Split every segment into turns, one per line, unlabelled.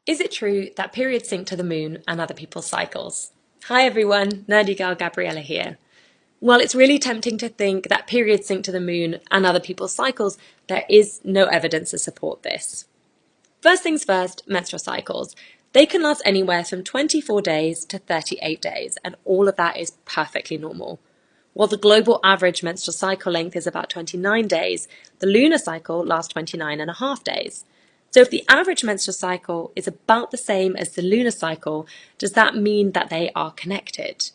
Is it true that periods sync to the moon and other people's cycles? Hi everyone, Nerdy Girl Gabriella here. While it's really tempting to think that periods sync to the moon and other people's cycles, there is no evidence to support this. First things first, menstrual cycles. They can last anywhere from 24 days to 38 days, and all of that is perfectly normal. While the global average menstrual cycle length is about 29 days, the lunar cycle lasts 29.5 days. So if the average menstrual cycle is about the same as the lunar cycle, does that mean that they are connected?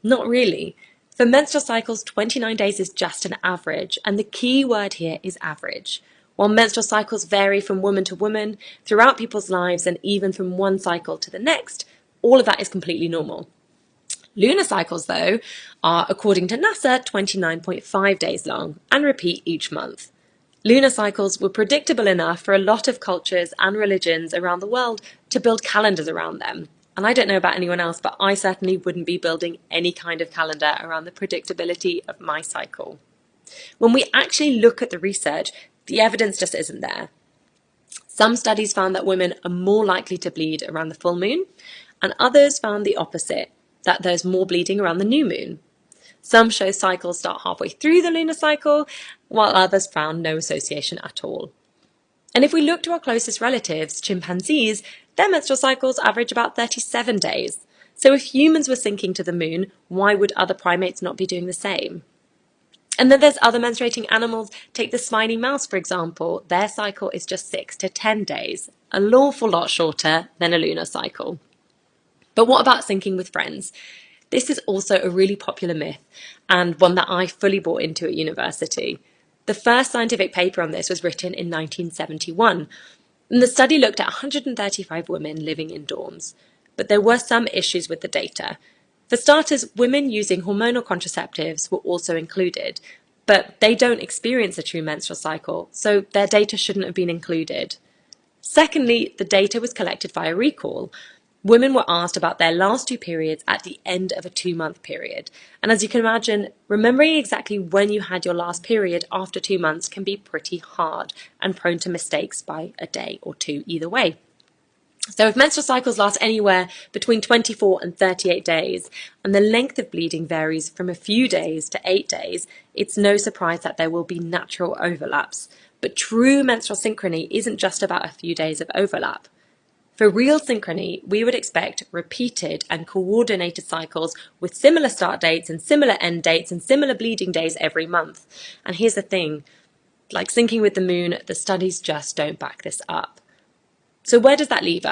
Not really. For menstrual cycles, 29 days is just an average, and the key word here is average. While menstrual cycles vary from woman to woman, throughout people's lives, and even from one cycle to the next, all of that is completely normal. Lunar cycles, though, are, according to NASA, 29.5 days long and repeat each month. Lunar cycles were predictable enough for a lot of cultures and religions around the world to build calendars around them. And I don't know about anyone else, but I certainly wouldn't be building any kind of calendar around the predictability of my cycle. When we actually look at the research, the evidence just isn't there. Some studies found that women are more likely to bleed around the full moon, and others found the opposite, that there's more bleeding around the new moon. Some show cycles start halfway through the lunar cycle, while others found no association at all. And if we look to our closest relatives, chimpanzees, their menstrual cycles average about 37 days. So if humans were syncing to the moon, why would other primates not be doing the same? And then there's other menstruating animals. Take the spiny mouse, for example. Their cycle is just 6 to 10 days, an awful lot shorter than a lunar cycle. But what about syncing with friends? This is also a really popular myth, and one that I fully bought into at university. The first scientific paper on this was written in 1971, and the study looked at 135 women living in dorms. But there were some issues with the data. For starters, women using hormonal contraceptives were also included, but they don't experience a true menstrual cycle, so their data shouldn't have been included. Secondly, the data was collected via recall. Women were asked about their last 2 periods at the end of a 2-month period. And as you can imagine, remembering exactly when you had your last period after 2 months can be pretty hard and prone to mistakes by a day or two either way. So if menstrual cycles last anywhere between 24 and 38 days, and the length of bleeding varies from a few days to 8 days, it's no surprise that there will be natural overlaps. But true menstrual synchrony isn't just about a few days of overlap. For real synchrony, we would expect repeated and coordinated cycles with similar start dates and similar end dates and similar bleeding days every month. And here's the thing, like syncing with the moon, the studies just don't back this up. So where does that leave us?